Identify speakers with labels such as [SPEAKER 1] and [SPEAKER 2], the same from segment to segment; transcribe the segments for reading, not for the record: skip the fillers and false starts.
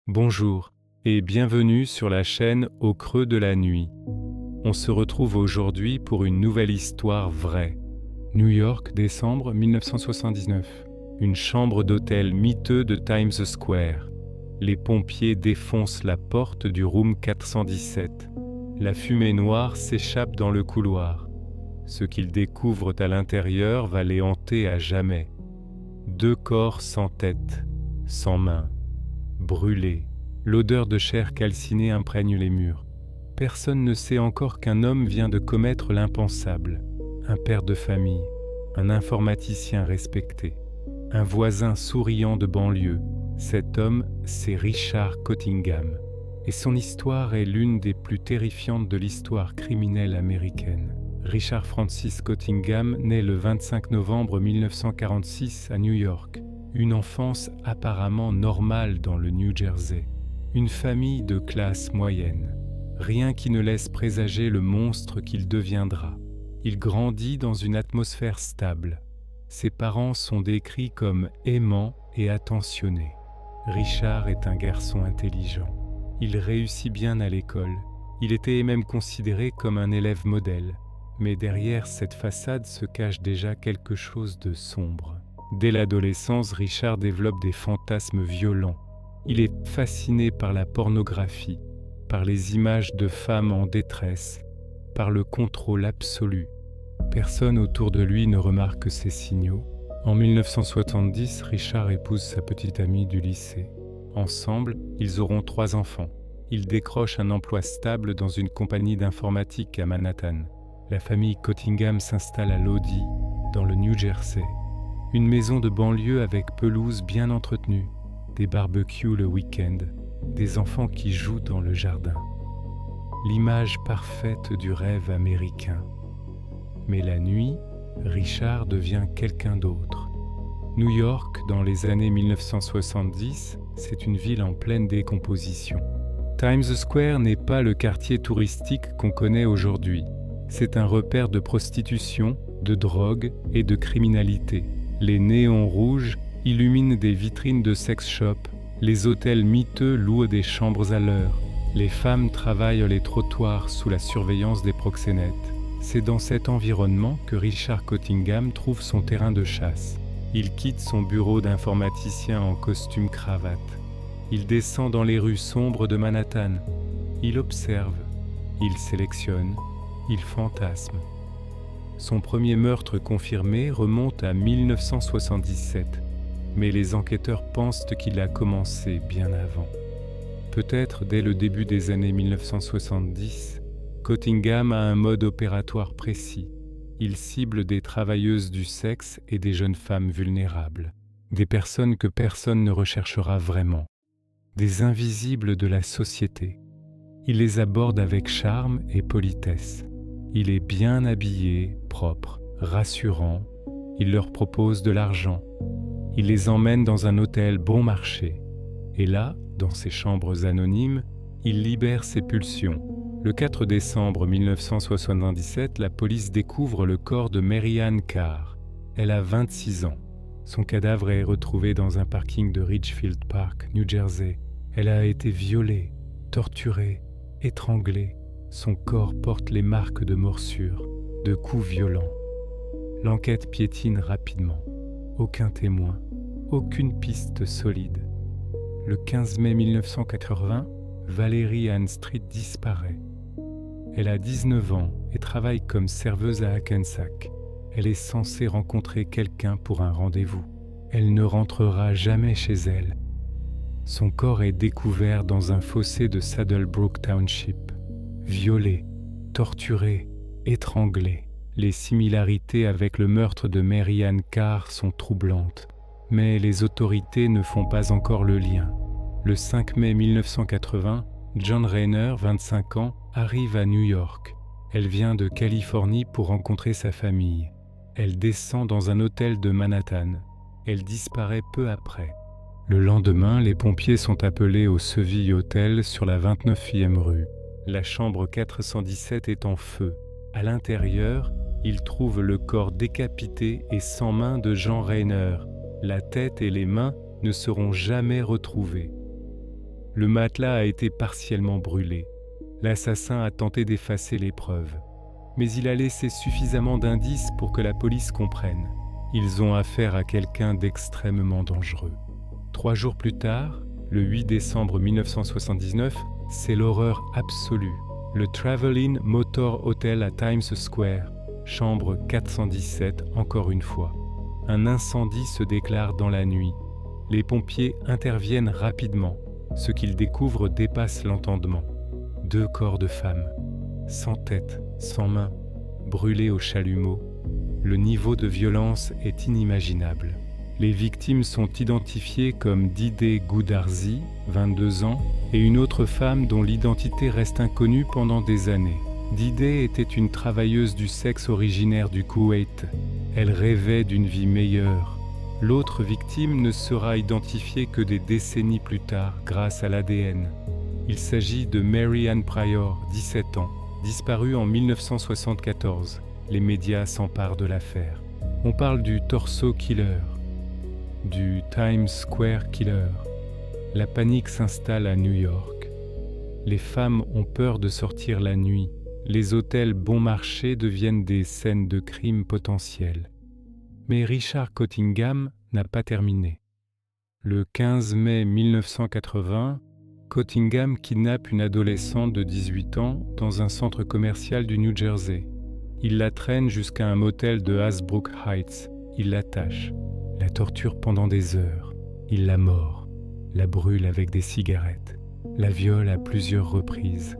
[SPEAKER 1] Bonjour et bienvenue sur la chaîne Au creux de la nuit. On se retrouve aujourd'hui pour une nouvelle histoire vraie. New York, décembre 1979. Une chambre d'hôtel miteux de Times Square. Les pompiers défoncent la porte du room 417. La fumée noire s'échappe dans le couloir. Ce qu'ils découvrent à l'intérieur va les hanter à jamais. 2 corps sans tête, sans mains. Brûlé, l'odeur de chair calcinée imprègne les murs. Personne ne sait encore qu'un homme vient de commettre l'impensable. Un père de famille, un informaticien respecté, un voisin souriant de banlieue. Cet homme, c'est Richard Cottingham. Et son histoire est l'une des plus terrifiantes de l'histoire criminelle américaine. Richard Francis Cottingham naît le 25 novembre 1946 à New York. Une enfance apparemment normale dans le New Jersey. Une famille de classe moyenne. Rien qui ne laisse présager le monstre qu'il deviendra. Il grandit dans une atmosphère stable. Ses parents sont décrits comme aimants et attentionnés. Richard est un garçon intelligent. Il réussit bien à l'école. Il était même considéré comme un élève modèle. Mais derrière cette façade se cache déjà quelque chose de sombre. Dès l'adolescence, Richard développe des fantasmes violents. Il est fasciné par la pornographie, par les images de femmes en détresse, par le contrôle absolu. Personne autour de lui ne remarque ces signaux. En 1970, Richard épouse sa petite amie du lycée. Ensemble, ils auront 3 enfants. Il décroche un emploi stable dans une compagnie d'informatique à Manhattan. La famille Cottingham s'installe à Lodi, dans le New Jersey. Une maison de banlieue avec pelouse bien entretenue, des barbecues le week-end, des enfants qui jouent dans le jardin. L'image parfaite du rêve américain. Mais la nuit, Richard devient quelqu'un d'autre. New York, dans les années 1970, c'est une ville en pleine décomposition. Times Square n'est pas le quartier touristique qu'on connaît aujourd'hui. C'est un repère de prostitution, de drogue et de criminalité. Les néons rouges illuminent des vitrines de sex shop, les hôtels miteux louent des chambres à l'heure, les femmes travaillent les trottoirs sous la surveillance des proxénètes. C'est dans cet environnement que Richard Cottingham trouve son terrain de chasse. Il quitte son bureau d'informaticien en costume cravate. Il descend dans les rues sombres de Manhattan. Il observe, il sélectionne, il fantasme. Son premier meurtre confirmé remonte à 1977, mais les enquêteurs pensent qu'il a commencé bien avant. Peut-être dès le début des années 1970, Cottingham a un mode opératoire précis. Il cible des travailleuses du sexe et des jeunes femmes vulnérables, des personnes que personne ne recherchera vraiment, des invisibles de la société. Il les aborde avec charme et politesse. Il est bien habillé, propre, rassurant. Il leur propose de l'argent. Il les emmène dans un hôtel bon marché. Et là, dans ses chambres anonymes, il libère ses pulsions. Le 4 décembre 1977, la police découvre le corps de Mary Ann Carr. Elle a 26 ans. Son cadavre est retrouvé dans un parking de Ridgefield Park, New Jersey. Elle a été violée, torturée, étranglée. Son corps porte les marques de morsures, de coups violents. L'enquête piétine rapidement. Aucun témoin, aucune piste solide. Le 15 mai 1980, Valerie Ann Street disparaît. Elle a 19 ans et travaille comme serveuse à Hackensack. Elle est censée rencontrer quelqu'un pour un rendez-vous. Elle ne rentrera jamais chez elle. Son corps est découvert dans un fossé de Saddlebrook Township. Violée, torturée, étranglée. Les similarités avec le meurtre de Mary Ann Carr sont troublantes, mais les autorités ne font pas encore le lien. Le 5 mai 1980, John Rayner, 25 ans, arrive à New York. Elle vient de Californie pour rencontrer sa famille. Elle descend dans un hôtel de Manhattan. Elle disparaît peu après. Le lendemain, les pompiers sont appelés au Seville Hotel sur la 29e rue. La chambre 417 est en feu. À l'intérieur, ils trouvent le corps décapité et sans main de Jean Rayner. La tête et les mains ne seront jamais retrouvées. Le matelas a été partiellement brûlé. L'assassin a tenté d'effacer les preuves. Mais il a laissé suffisamment d'indices pour que la police comprenne. Ils ont affaire à quelqu'un d'extrêmement dangereux. 3 jours plus tard, le 8 décembre 1979, c'est l'horreur absolue. Le Travelin' Motor Hotel à Times Square, chambre 417 encore une fois. Un incendie se déclare dans la nuit. Les pompiers interviennent rapidement. Ce qu'ils découvrent dépasse l'entendement. 2 corps de femmes, sans tête, sans main, brûlés au chalumeau. Le niveau de violence est inimaginable. Les victimes sont identifiées comme Didé Goudarzi, 22 ans, et une autre femme dont l'identité reste inconnue pendant des années. Didé était une travailleuse du sexe originaire du Koweït. Elle rêvait d'une vie meilleure. L'autre victime ne sera identifiée que des décennies plus tard grâce à l'ADN. Il s'agit de Mary Ann Pryor, 17 ans, disparue en 1974. Les médias s'emparent de l'affaire. On parle du Torso Killer, du Times Square Killer. La panique s'installe à New York. Les femmes ont peur de sortir la nuit. Les hôtels bon marché deviennent des scènes de crimes potentiels. Mais Richard Cottingham n'a pas terminé. Le 15 mai 1980, Cottingham kidnappe une adolescente de 18 ans dans un centre commercial du New Jersey. Il la traîne jusqu'à un motel de Hasbrook Heights. Il l'attache, la torture pendant des heures. Il la mord, la brûle avec des cigarettes, la viole à plusieurs reprises.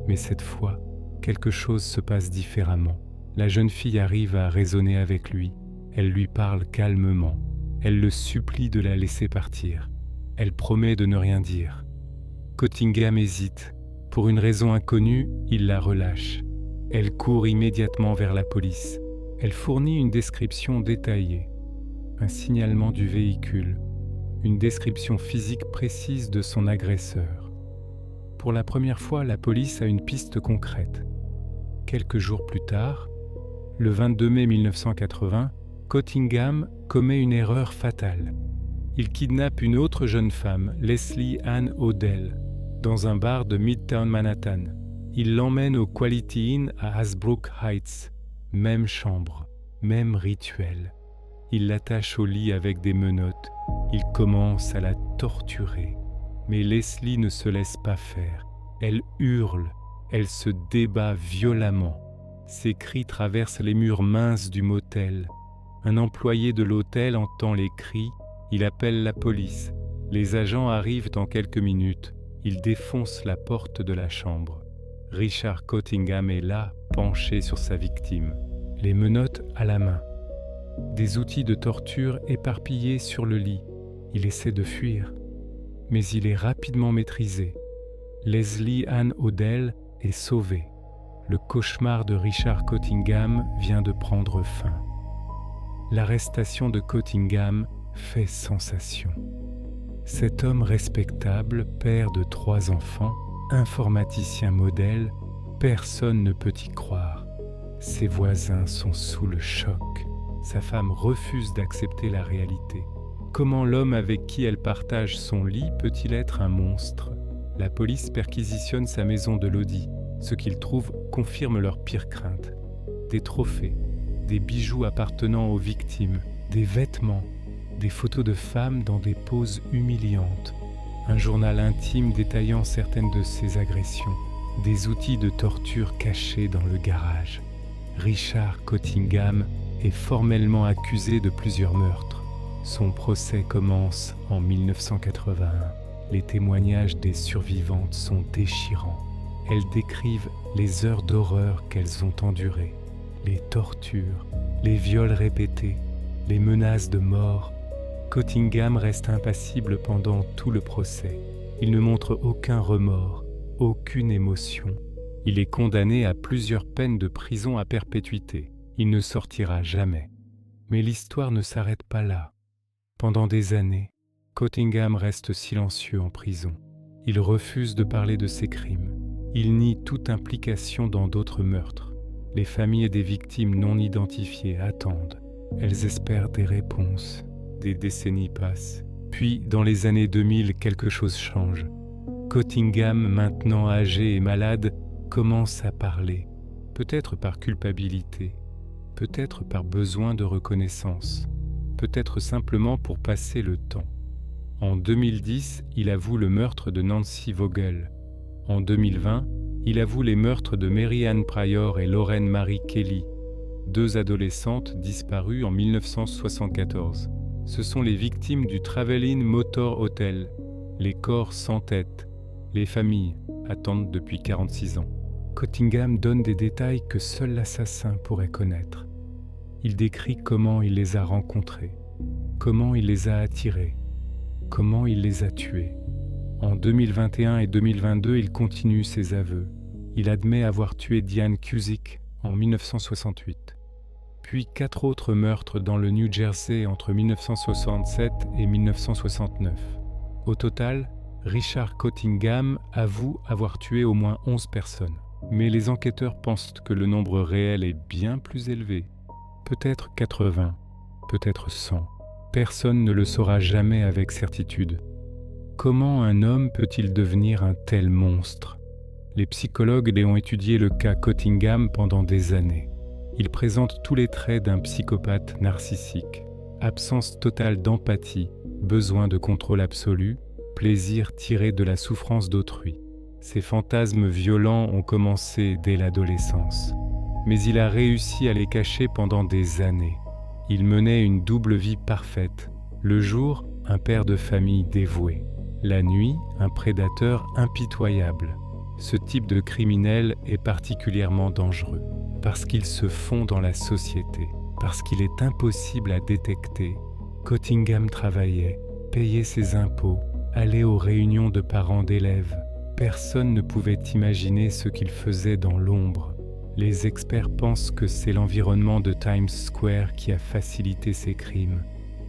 [SPEAKER 1] Mais cette fois, quelque chose se passe différemment. La jeune fille arrive à raisonner avec lui. Elle lui parle calmement. Elle le supplie de la laisser partir. Elle promet de ne rien dire. Cottingham hésite. Pour une raison inconnue, il la relâche. Elle court immédiatement vers la police. Elle fournit une description détaillée, un signalement du véhicule, une description physique précise de son agresseur. Pour la première fois, la police a une piste concrète. Quelques jours plus tard, le 22 mai 1980, Cottingham commet une erreur fatale. Il kidnappe une autre jeune femme, Leslie Ann Odell, dans un bar de Midtown Manhattan. Il l'emmène au Quality Inn à Hasbrook Heights. Même chambre, même rituel. Il l'attache au lit avec des menottes. Il commence à la torturer. Mais Leslie ne se laisse pas faire. Elle hurle, elle se débat violemment. Ses cris traversent les murs minces du motel. Un employé de l'hôtel entend les cris. Il appelle la police. Les agents arrivent dans quelques minutes. Ils défoncent la porte de la chambre. Richard Cottingham est là, penché sur sa victime, les menottes à la main. Des outils de torture éparpillés sur le lit. Il essaie de fuir, mais il est rapidement maîtrisé. Leslie Ann Odell est sauvée. Le cauchemar de Richard Cottingham vient de prendre fin. L'arrestation de Cottingham fait sensation. Cet homme respectable, père de 3 enfants, informaticien modèle, personne ne peut y croire. Ses voisins sont sous le choc. Sa femme refuse d'accepter la réalité. Comment l'homme avec qui elle partage son lit peut-il être un monstre ? La police perquisitionne sa maison de Lodi. Ce qu'ils trouvent confirme leurs pires craintes. Des trophées, des bijoux appartenant aux victimes, des vêtements, des photos de femmes dans des poses humiliantes, un journal intime détaillant certaines de ses agressions, des outils de torture cachés dans le garage. Richard Cottingham est formellement accusé de plusieurs meurtres. Son procès commence en 1981. Les témoignages des survivantes sont déchirants. Elles décrivent les heures d'horreur qu'elles ont endurées, les tortures, les viols répétés, les menaces de mort. Cottingham reste impassible pendant tout le procès. Il ne montre aucun remords, aucune émotion. Il est condamné à plusieurs peines de prison à perpétuité. Il ne sortira jamais. Mais l'histoire ne s'arrête pas là. Pendant des années, Cottingham reste silencieux en prison. Il refuse de parler de ses crimes. Il nie toute implication dans d'autres meurtres. Les familles des victimes non identifiées attendent. Elles espèrent des réponses. Des décennies passent. Puis, dans les années 2000, quelque chose change. Cottingham, maintenant âgé et malade, commence à parler, peut-être par culpabilité, peut-être par besoin de reconnaissance, peut-être simplement pour passer le temps. En 2010, il avoue le meurtre de Nancy Vogel. En 2020, il avoue les meurtres de Mary Ann Pryor et Lorraine Marie Kelly, 2 adolescentes disparues en 1974. Ce sont les victimes du Travelin Motor Hotel, les corps sans tête. Les familles attendent depuis 46 ans. Cottingham donne des détails que seul l'assassin pourrait connaître. Il décrit comment il les a rencontrés, comment il les a attirés, comment il les a tués. En 2021 et 2022, il continue ses aveux. Il admet avoir tué Diane Cusick en 1968. Puis 4 autres meurtres dans le New Jersey entre 1967 et 1969. Au total, Richard Cottingham avoue avoir tué au moins 11 personnes. Mais les enquêteurs pensent que le nombre réel est bien plus élevé. Peut-être 80, peut-être 100. Personne ne le saura jamais avec certitude. Comment un homme peut-il devenir un tel monstre ? Les psychologues ont étudié le cas Cottingham pendant des années. Il présente tous les traits d'un psychopathe narcissique. Absence totale d'empathie, besoin de contrôle absolu, plaisir tiré de la souffrance d'autrui. Ces fantasmes violents ont commencé dès l'adolescence. Mais il a réussi à les cacher pendant des années. Il menait une double vie parfaite. Le jour, un père de famille dévoué. La nuit, un prédateur impitoyable. Ce type de criminel est particulièrement dangereux parce qu'il se fond dans la société, parce qu'il est impossible à détecter. Cottingham travaillait, payait ses impôts, allait aux réunions de parents d'élèves. Personne ne pouvait imaginer ce qu'il faisait dans l'ombre. Les experts pensent que c'est l'environnement de Times Square qui a facilité ces crimes.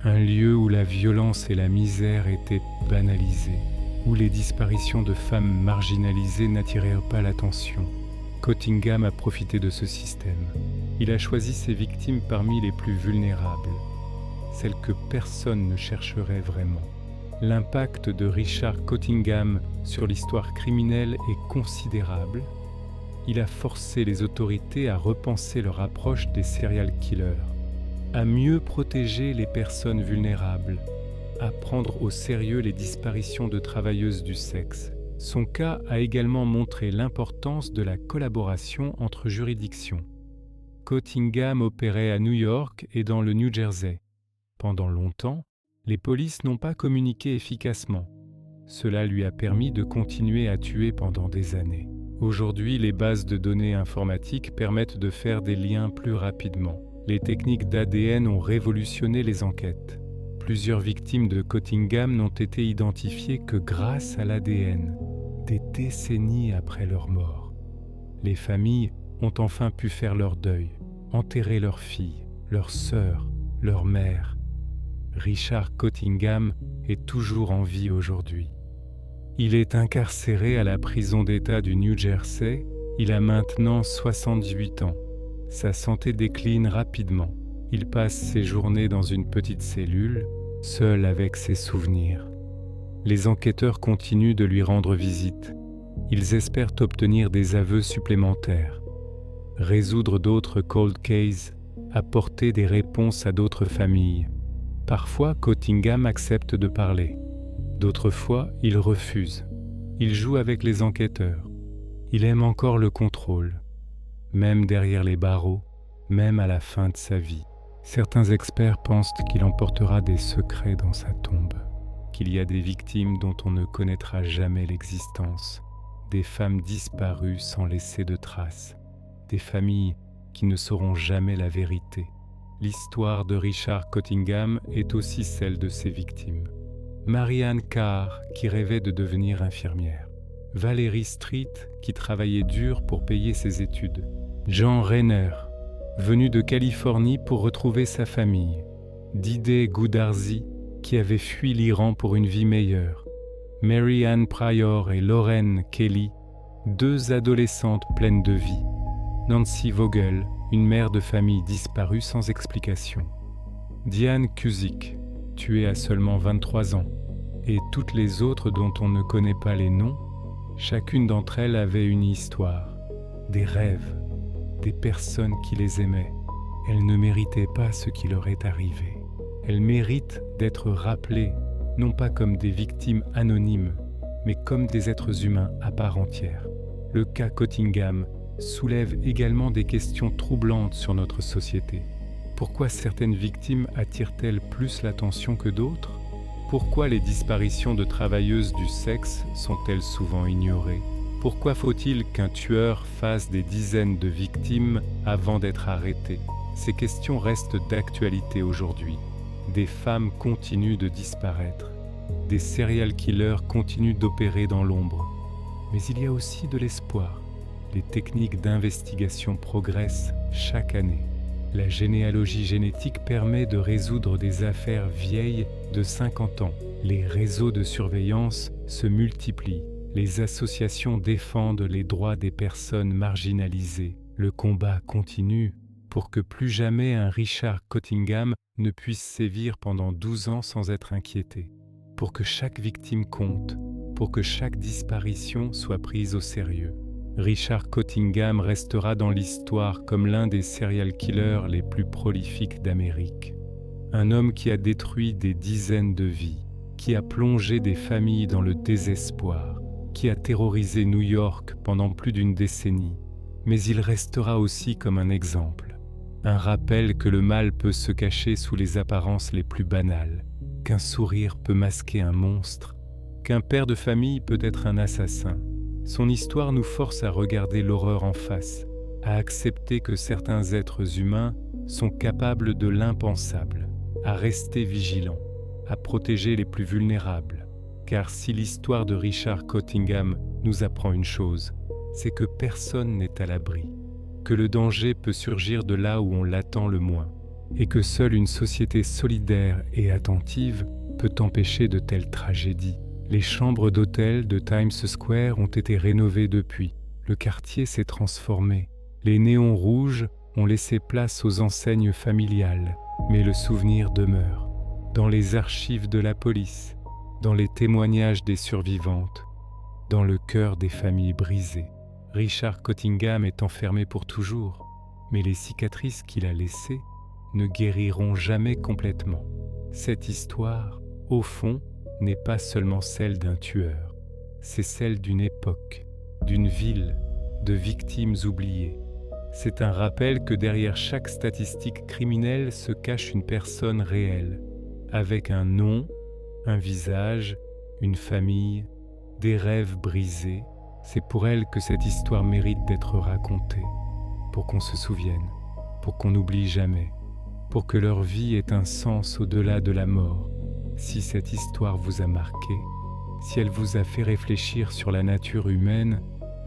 [SPEAKER 1] Un lieu où la violence et la misère étaient banalisées, où les disparitions de femmes marginalisées n'attirèrent pas l'attention. Cottingham a profité de ce système. Il a choisi ses victimes parmi les plus vulnérables, celles que personne ne chercherait vraiment. L'impact de Richard Cottingham sur l'histoire criminelle est considérable. Il a forcé les autorités à repenser leur approche des serial killers, à mieux protéger les personnes vulnérables, à prendre au sérieux les disparitions de travailleuses du sexe. Son cas a également montré l'importance de la collaboration entre juridictions. Cottingham opérait à New York et dans le New Jersey. Pendant longtemps, les polices n'ont pas communiqué efficacement. Cela lui a permis de continuer à tuer pendant des années. Aujourd'hui, les bases de données informatiques permettent de faire des liens plus rapidement. Les techniques d'ADN ont révolutionné les enquêtes. Plusieurs victimes de Cottingham n'ont été identifiées que grâce à l'ADN, des décennies après leur mort. Les familles ont enfin pu faire leur deuil, enterrer leurs filles, leurs sœurs, leur mère. Richard Cottingham est toujours en vie aujourd'hui. Il est incarcéré à la prison d'État du New Jersey. Il a maintenant 78 ans. Sa santé décline rapidement. Il passe ses journées dans une petite cellule, seul avec ses souvenirs. Les enquêteurs continuent de lui rendre visite. Ils espèrent obtenir des aveux supplémentaires, résoudre d'autres cold cases, apporter des réponses à d'autres familles. Parfois, Cottingham accepte de parler. D'autres fois, il refuse. Il joue avec les enquêteurs. Il aime encore le contrôle, même derrière les barreaux, même à la fin de sa vie. Certains experts pensent qu'il emportera des secrets dans sa tombe, qu'il y a des victimes dont on ne connaîtra jamais l'existence, des femmes disparues sans laisser de traces, des familles qui ne sauront jamais la vérité. L'histoire de Richard Cottingham est aussi celle de ses victimes. Marianne Carr, qui rêvait de devenir infirmière. Valerie Street, qui travaillait dur pour payer ses études. Jean Renner, venu de Californie pour retrouver sa famille. Didé Goudarzi, qui avait fui l'Iran pour une vie meilleure. Mary Ann Pryor et Lorraine Kelly, 2 adolescentes pleines de vie. Nancy Vogel, une mère de famille disparue sans explication. Diane Cusick, tuée à seulement 23 ans. Et toutes les autres dont on ne connaît pas les noms, Chacune d'entre elles avait une histoire, des rêves, des personnes qui les aimaient. Elles ne méritaient pas ce qui leur est arrivé. Elles méritent d'être rappelées, non pas comme des victimes anonymes, mais comme des êtres humains à part entière. Le cas Cottingham soulève également des questions troublantes sur notre société. Pourquoi certaines victimes attirent-elles plus l'attention que d'autres ? Pourquoi les disparitions de travailleuses du sexe sont-elles souvent ignorées ? Pourquoi faut-il qu'un tueur fasse des dizaines de victimes avant d'être arrêté ? Ces questions restent d'actualité aujourd'hui. Des femmes continuent de disparaître. Des serial killers continuent d'opérer dans l'ombre. Mais il y a aussi de l'espoir. Les techniques d'investigation progressent chaque année. La généalogie génétique permet de résoudre des affaires vieilles de 50 ans. Les réseaux de surveillance se multiplient. Les associations défendent les droits des personnes marginalisées. Le combat continue pour que plus jamais un Richard Cottingham ne puisse sévir pendant 12 ans sans être inquiété. Pour que chaque victime compte, pour que chaque disparition soit prise au sérieux. Richard Cottingham restera dans l'histoire comme l'un des serial killers les plus prolifiques d'Amérique. Un homme qui a détruit des dizaines de vies, qui a plongé des familles dans le désespoir, qui a terrorisé New York pendant plus d'une décennie. Mais il restera aussi comme un exemple, un rappel que le mal peut se cacher sous les apparences les plus banales, qu'un sourire peut masquer un monstre, qu'un père de famille peut être un assassin. Son histoire nous force à regarder l'horreur en face, à accepter que certains êtres humains sont capables de l'impensable, à rester vigilants, à protéger les plus vulnérables. Car si l'histoire de Richard Cottingham nous apprend une chose, c'est que personne n'est à l'abri, que le danger peut surgir de là où on l'attend le moins, et que seule une société solidaire et attentive peut empêcher de telles tragédies. Les chambres d'hôtel de Times Square ont été rénovées depuis. Le quartier s'est transformé. Les néons rouges ont laissé place aux enseignes familiales, mais le souvenir demeure. Dans les archives de la police, dans les témoignages des survivantes, dans le cœur des familles brisées. Richard Cottingham est enfermé pour toujours, mais les cicatrices qu'il a laissées ne guériront jamais complètement. Cette histoire, au fond, n'est pas seulement celle d'un tueur, c'est celle d'une époque, d'une ville, de victimes oubliées. C'est un rappel que derrière chaque statistique criminelle se cache une personne réelle, avec un nom, un visage, une famille, des rêves brisés. C'est pour elle que cette histoire mérite d'être racontée, pour qu'on se souvienne, pour qu'on n'oublie jamais, pour que leur vie ait un sens au-delà de la mort. Si cette histoire vous a marqué, si elle vous a fait réfléchir sur la nature humaine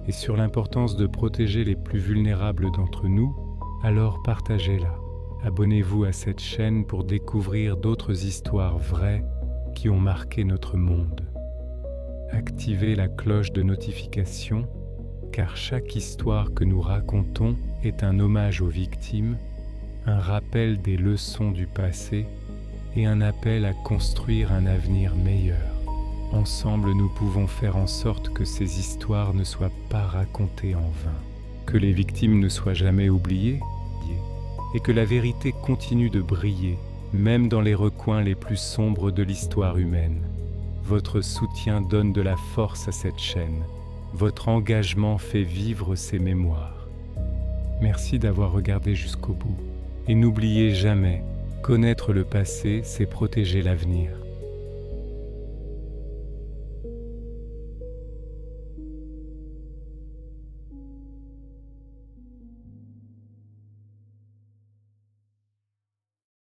[SPEAKER 1] et sur l'importance de protéger les plus vulnérables d'entre nous, alors partagez-la. Abonnez-vous à cette chaîne pour découvrir d'autres histoires vraies qui ont marqué notre monde. Activez la cloche de notification, car chaque histoire que nous racontons est un hommage aux victimes, un rappel des leçons du passé et un appel à construire un avenir meilleur. Ensemble, nous pouvons faire en sorte que ces histoires ne soient pas racontées en vain, que les victimes ne soient jamais oubliées et que la vérité continue de briller, même dans les recoins les plus sombres de l'histoire humaine. Votre soutien donne de la force à cette chaîne. Votre engagement fait vivre ces mémoires. Merci d'avoir regardé jusqu'au bout. Et n'oubliez jamais, connaître le passé, c'est protéger l'avenir.